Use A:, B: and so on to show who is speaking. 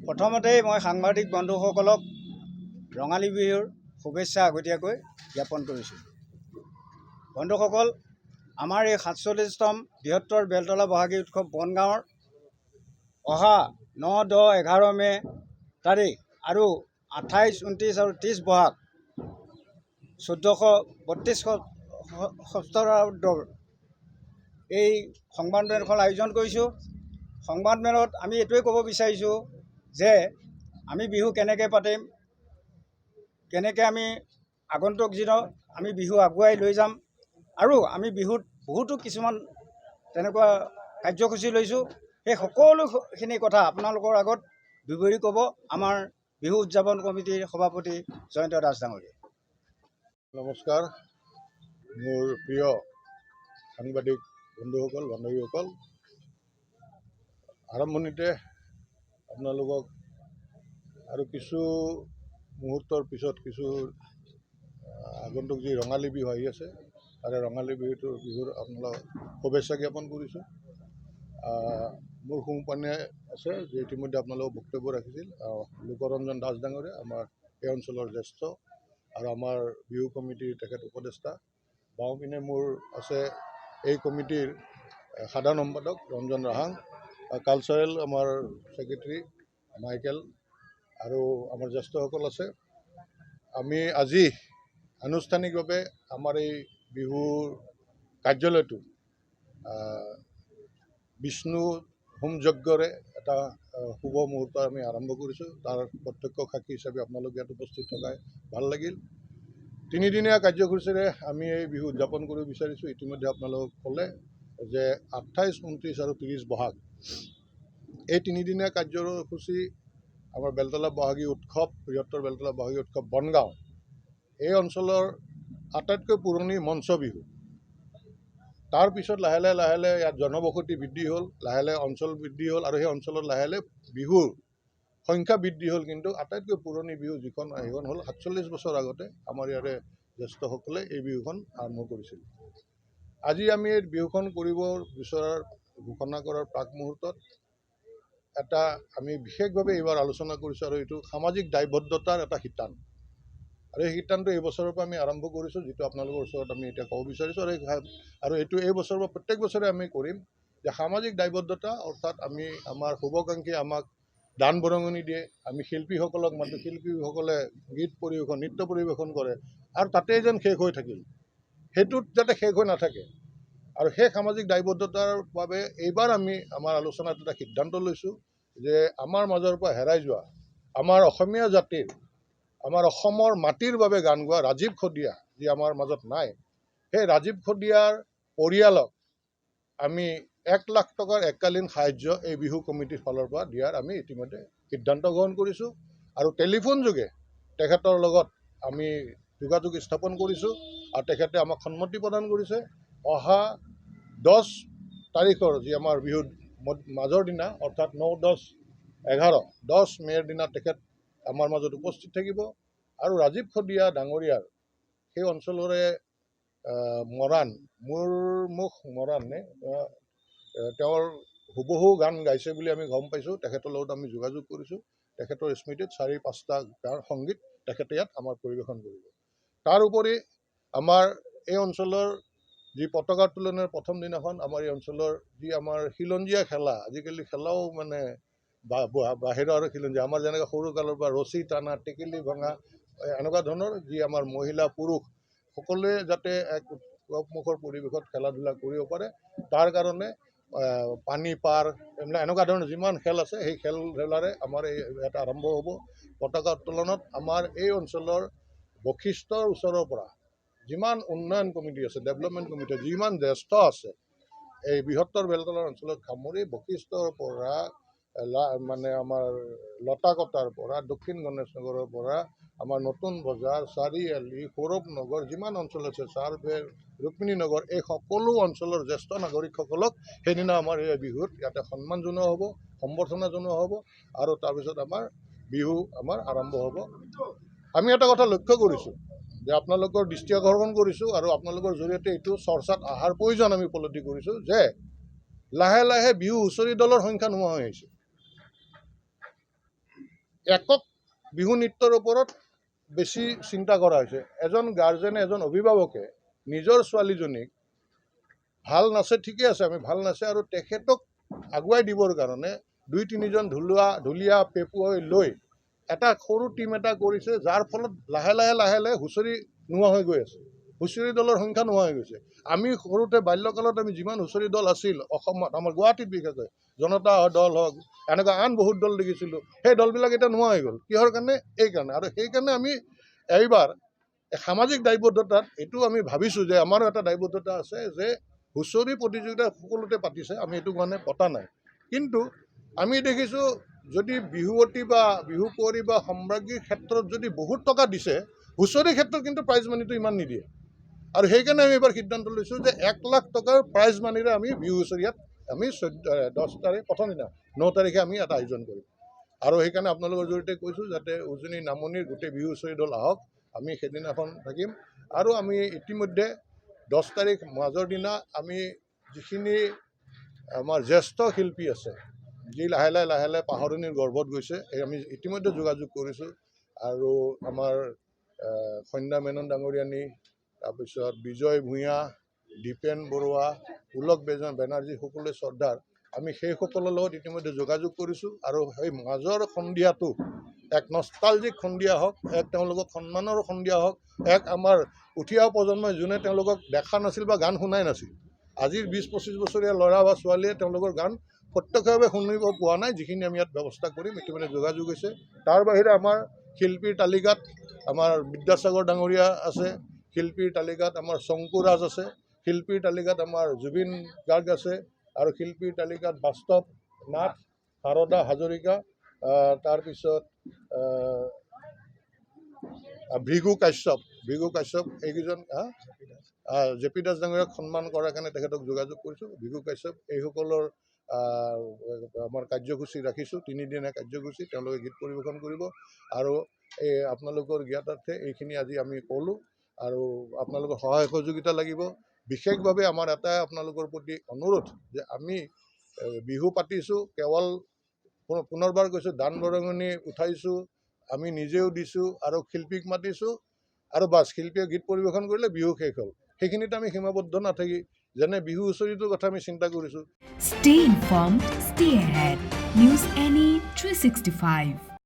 A: প্ৰথমতেই মই সাংবাদিক বন্ধুসকলক ৰঙালী বিহুৰ শুভেচ্ছা আগতীয়াকৈ জ্ঞাপন কৰিছোঁ। বন্ধুসকল, আমাৰ এই ৪৭তম বৃহত্তৰ বেলতলা বহাগী উৎসৱ বনগাঁৱৰ অহা ৯, ১০, ১১ মে' তাৰিখ আৰু ২৮, ২৯ আৰু ৩০ বহাগ ১৪৩২ সহস্ৰাব্দৰ এই সংবাদমেলখন আয়োজন কৰিছোঁ। সংবাদমেলত আমি এইটোৱে ক'ব বিচাৰিছোঁ যে আমি বিহু কেনেকৈ পাতিম, কেনেকৈ আমি আগন্তুক দিনত আমি বিহু আগুৱাই লৈ যাম, আৰু আমি বিহুত বহুতো কিছুমান তেনেকুৱা কাৰ্যসূচী লৈছোঁ। সেই সকলোখিনি কথা আপোনালোকৰ আগত বিৱৰি ক'ব আমাৰ বিহু উদযাপন কমিটিৰ সভাপতি জয়ন্ত দাস ডাঙৰীয়াই।
B: নমস্কাৰ, মোৰ প্ৰিয় সাংবাদিক বন্ধুসকল, বান্ধৱীসকল। আৰম্ভণিতে আপোনালোকক আৰু কিছু মুহূৰ্তৰ পিছত আগন্তুক যি ৰঙালী বিহু আহি আছে, তাৰে ৰঙালী বিহুৰ আপোনালোকক শুভেচ্ছা জ্ঞাপন কৰিছোঁ। মোৰ সোঁপানে আছে যে ইতিমধ্যে আপোনালোকক বক্তব্য ৰাখিছিল লোকৰঞ্জন দাস ডাঙৰীয়া, আমাৰ এই অঞ্চলৰ জ্যেষ্ঠ আৰু আমাৰ বিহু কমিটিৰ তেখেত উপদেষ্টা। বাওঁপিনে মোৰ আছে এই কমিটিৰ সাধাৰণ সম্পাদক ৰঞ্জন ৰাহাং, কালচাৰেল আমাৰ ছেক্ৰেটাৰী মাইকেল আৰু আমাৰ জ্যেষ্ঠসকল আছে। আমি আজি আনুষ্ঠানিকভাৱে আমাৰ এই বিহুৰ কাৰ্যালয়টো বিষ্ণু হোম যজ্ঞৰে এটা শুভ মুহূৰ্ত আমি আৰম্ভ কৰিছোঁ। তাৰ প্ৰত্যক্ষ সাক্ষী হিচাপে আপোনালোক ইয়াত উপস্থিত থকাই ভাল লাগিল। 3দিনীয়া কাৰ্যসূচীৰে আমি এই বিহু উদযাপন কৰিব বিচাৰিছোঁ। ইতিমধ্যে আপোনালোকক ক'লে যে 28, 29 আৰু 30 বহাগ এই 3দিনীয়া কাৰ্যসূচী আমাৰ বেলতলা বহাগী উৎসৱ, বৃহত্তৰ বেলতলা বহাগী উৎসৱ বনগাঁও এই অঞ্চলৰ আটাইতকৈ পুৰণি মঞ্চ বিহু। তাৰপিছত লাহে লাহে ইয়াত জনবসতি বৃদ্ধি হ'ল, লাহে লাহে অঞ্চল বৃদ্ধি হ'ল আৰু সেই অঞ্চলত লাহে লাহে বিহুৰ সংখ্যা বৃদ্ধি হ'ল। কিন্তু আটাইতকৈ পুৰণি বিহু সেইখন হ'ল ৪৭ বছৰ আগতে আমাৰ ইয়াৰে জ্যেষ্ঠসকলে এই বিহুখন আৰম্ভ কৰিছিল। আজি আমি এই বিহুখন কৰিব বিচৰাৰ ঘোষণা কৰাৰ প্ৰাক মুহূৰ্তত এটা আমি বিশেষভাৱে এইবাৰ আলোচনা কৰিছোঁ, আৰু এইটো সামাজিক দায়বদ্ধতাৰ এটা শিতান। আৰু এই শিতানটো এই বছৰৰ পৰা আমি আৰম্ভ কৰিছোঁ, যিটো আপোনালোকৰ ওচৰত আমি এতিয়া ক'ব বিচাৰিছোঁ। আৰু এইটো এই বছৰৰ পৰা প্ৰত্যেক বছৰে আমি কৰিম যে সামাজিক দায়বদ্ধতা, অৰ্থাৎ আমি আমাৰ শুভাকাংক্ষী আমাক দান বৰঙণি দিয়ে, আমি শিল্পীসকলক মাতোঁ, শিল্পীসকলে গীত পৰিৱেশন, নৃত্য পৰিৱেশন কৰে, আৰু তাতেই যেন শেষ হৈ থাকিল, সেইটোত যাতে শেষ হৈ নাথাকে। আৰু সেই সামাজিক দায়বদ্ধতাৰ বাবে এইবাৰ আমি আমাৰ আলোচনাত এটা সিদ্ধান্ত লৈছোঁ যে আমাৰ মাজৰ পৰা হেৰাই যোৱা আমাৰ অসমীয়া জাতিৰ, আমাৰ অসমৰ মাটিৰ বাবে গান গোৱা ৰাজীৱ খদিয়া যি আমাৰ মাজত নাই, সেই ৰাজীৱ খদিয়াৰ পৰিয়ালক আমি 1 লাখ টকাৰ এককালীন সাহায্য এই বিহু কমিটিৰ ফালৰ পৰা দিয়াৰ আমি ইতিমধ্যে সিদ্ধান্ত গ্ৰহণ কৰিছোঁ। আৰু টেলিফোন যোগে তেখেতৰ লগত আমি যোগাযোগ স্থাপন কৰিছোঁ, আৰু তেখেতে আমাক সন্মতি প্ৰদান কৰিছে। অহা 10 তাৰিখৰ যি আমাৰ বিহুৰ মাজৰ দিনা, অৰ্থাৎ 9, 10, 11, 10 মে'ৰ দিনা তেখেত আমাৰ মাজত উপস্থিত থাকিব। আৰু ৰাজীৱ খদিয়া ডাঙৰীয়াৰ সেই অঞ্চলৰে মুখ মৰাণে তেওঁৰ হুবহু গান গাইছে বুলি আমি গম পাইছোঁ। তেখেতৰ লগত আমি যোগাযোগ কৰিছোঁ। তেখেতৰ স্মৃতিত 4-5টা গান সংগীত তেখেতে ইয়াত আমাৰ পৰিৱেশন কৰিব। তাৰোপৰি আমাৰ এই অঞ্চলৰ যি পতাকা উত্তোলনৰ প্ৰথম দিনাখন আমাৰ এই অঞ্চলৰ যি আমাৰ খিলঞ্জীয়া খেলা, আজিকালি খেলাও মানে বাহিৰৰ আৰু খিলঞ্জীয়া, আমাৰ যেনেকৈ সৰুকালৰ পৰা ৰছী টানা, টেকেলি ভঙা, এনেকুৱা ধৰণৰ যি আমাৰ মহিলা পুৰুষ সকলোৱে যাতে এক উৎসৱমুখৰ পৰিৱেশত খেলা ধূলা কৰিব পাৰে, তাৰ কাৰণে পানী পাৰ এইবিলাক এনেকুৱা ধৰণৰ যিমান খেল আছে সেই খেল ধেলাৰে আমাৰ এই ইয়াত আৰম্ভ হ'ব। পতাকা উত্তোলনত আমাৰ এই অঞ্চলৰ বশিষ্ঠৰ ওচৰৰ পৰা যিমান উন্নয়ন কমিটি আছে, ডেভেলপমেণ্ট কমিটি, যিমান জ্যেষ্ঠ আছে এই বৃহত্তৰ বেলতলা অঞ্চলত সামৰি বশিষ্ঠৰ পৰা মানে আমাৰ লতাকটাৰ পৰা, দক্ষিণ গণেশ নগৰৰ পৰা আমাৰ নতুন বজাৰ, চাৰিআলি, সৌৰভ নগৰ, যিমান অঞ্চল আছে, চাৰভেৰ, ৰুক্মিণী নগৰ, এই সকলো অঞ্চলৰ জ্যেষ্ঠ নাগৰিকসকলক সেইদিনা আমাৰ এই বিহুত ইয়াতে সন্মান জনোৱা হ'ব, সম্বৰ্ধনা জনোৱা হ'ব, আৰু তাৰপিছত আমাৰ বিহু আমাৰ আৰম্ভ হ'ব। আমি এটা কথা লক্ষ্য কৰিছোঁ যে আপোনালোকৰ দৃষ্টি আকৰ্ষণ কৰিছোঁ, আৰু আপোনালোকৰ জৰিয়তে এইটো চৰ্চাত অহাৰ প্ৰয়োজন আমি উপলব্ধি কৰিছোঁ যে লাহে লাহে বিহু হুঁচৰি দলৰ সংখ্যা নোহোৱা হৈ আহিছে। একক বিহু নৃত্যৰ ওপৰত বেছি চিন্তা কৰা হৈছে। এজন গাৰ্জেনে এজন অভিভাৱকে নিজৰ ছোৱালীজনীক ভাল নাচে, ঠিকে আছে, আমি ভাল নাচে আৰু তেখেতক আগুৱাই দিবৰ কাৰণে 2-3জন ঢুলীয়া পেপুৱাই লৈ এটা সৰু টীম এটা কৰিছে, যাৰ ফলত লাহে লাহে হুঁচৰি নোহোৱা হৈ গৈ আছে। হুঁচৰি দলৰ সংখ্যা নোহোৱা হৈ গৈছে। আমি সৰুতে বাল্যকালত আমি যিমান হুঁচৰি দল আছিল অসমত, আমাৰ গুৱাহাটীত বিশেষকৈ জনতা দল হওক, এনেকুৱা আন বহুত দল দেখিছিলোঁ, সেই দলবিলাক এতিয়া নোহোৱা হৈ গ'ল। কিহৰ কাৰণে? এইকাৰণে। আৰু সেইকাৰণে আমি এইবাৰ সামাজিক দায়বদ্ধতাত এইটো আমি ভাবিছোঁ যে আমাৰো এটা দায়বদ্ধতা আছে যে হুঁচৰি প্ৰতিযোগিতা সকলোতে পাতিছে, আমি এইটো কাৰণে পতা নাই। কিন্তু আমি দেখিছোঁ যদি বিহুৱতী বা বিহু কুঁৱৰী বা সম্ৰাজ্ঞীৰ ক্ষেত্ৰত যদি বহুত টকা দিছে, হুঁচৰিৰ ক্ষেত্ৰত কিন্তু প্ৰাইজ মানিটো ইমান নিদিয়ে। আৰু সেইকাৰণে আমি এইবাৰ সিদ্ধান্ত লৈছোঁ যে 1 লাখ টকাৰ প্ৰাইজ মানিৰে আমি বিহু হুঁচৰিয়াত আমি 10 তাৰিখ প্ৰথম দিনা 9 তাৰিখে আমি এটা আয়োজন কৰিম। আৰু সেইকাৰণে আপোনালোকৰ জৰিয়তে কৈছোঁ যাতে উজনি নামনিৰ গোটেই বিহু হুঁচৰি দল আহক, আমি সেইদিনাখন থাকিম। আৰু আমি ইতিমধ্যে 10 তাৰিখ মাজৰ দিনা আমি যিখিনি আমাৰ জ্যেষ্ঠ শিল্পী আছে, যি লাহে লাহে পাহৰণিৰ গৰ্ভত গৈছে, আমি ইতিমধ্যে যোগাযোগ কৰিছোঁ। আৰু আমাৰ সন্ধ্যা মেনন ডাঙৰীয়ানী, তাৰপিছত বিজয় ভূঞা, দীপেন বৰুৱা, পুলক বেনাৰ্জী সকলোৱে শ্ৰদ্ধাৰ, আমি সেইসকলৰ লগত ইতিমধ্যে যোগাযোগ কৰিছোঁ। আৰু সেই মাজৰ সন্ধিয়াটো এক নষ্টালজিক সন্ধিয়া হওক, এক তেওঁলোকক সন্মানৰ সন্ধিয়া হওক, এক আমাৰ উঠি অহা প্ৰজন্মই যোনে তেওঁলোকক দেখা নাছিল বা গান শুনাই নাছিল, আজিৰ 20-25 বছৰীয়া ল'ৰা বা ছোৱালীয়ে তেওঁলোকৰ গান প্ৰত্যক্ষভাৱে শুনিব পোৱা নাই, যিখিনি আমি ইয়াত ব্যৱস্থা কৰিম ইতিমধ্যে যোগাযোগ হৈছে। তাৰ বাহিৰে আমাৰ শিল্পীৰ তালিকাত আমাৰ বিদ্যাসাগৰ ডাঙৰীয়া আছে, শিল্পীৰ তালিকাত আমাৰ শংকুৰাজ আছে, শিল্পীৰ তালিকাত আমাৰ জুবিন গাৰ্গ আছে, আৰু শিল্পীৰ তালিকাত বাস্তৱ নাথ, শাৰদা হাজৰিকা, তাৰপিছত ভৃগু কাশ্যপ এইকেইজন, জেপি দাস ডাঙৰীয়াক সন্মান কৰাৰ কাৰণে তেখেতক যোগাযোগ কৰিছোঁ। ভৃগু কাশ্যপ এইসকলৰ আমাৰ কাৰ্যসূচী ৰাখিছোঁ, 3দিনীয়া কাৰ্যসূচী, তেওঁলোকে গীত পৰিৱেশন কৰিব। আৰু এই আপোনালোকৰ জ্ঞাতাৰ্থে এইখিনি আজি আমি ক'লোঁ। আৰু আপোনালোকৰ সহায় সহযোগিতা লাগিব। বিশেষভাৱে আমাৰ এটাই আপোনালোকৰ প্ৰতি অনুৰোধ যে আমি বিহু পাতিছোঁ, কেৱল পুনৰবাৰ কৈছোঁ, দান বৰঙণি উঠাইছোঁ, আমি নিজেও দিছোঁ আৰু শিল্পীক মাতিছোঁ, আৰু বাছ শিল্পীয়ে গীত পৰিৱেশন কৰিলে বিহু শেষ হ'ল। সেইখিনিতে আমি সীমাবদ্ধ নাথাকি যেনে বিহু হুঁচৰিটোৰ কথা আমি চিন্তা কৰিছোঁ।
C: Stay informed, stay ahead. News NE 365.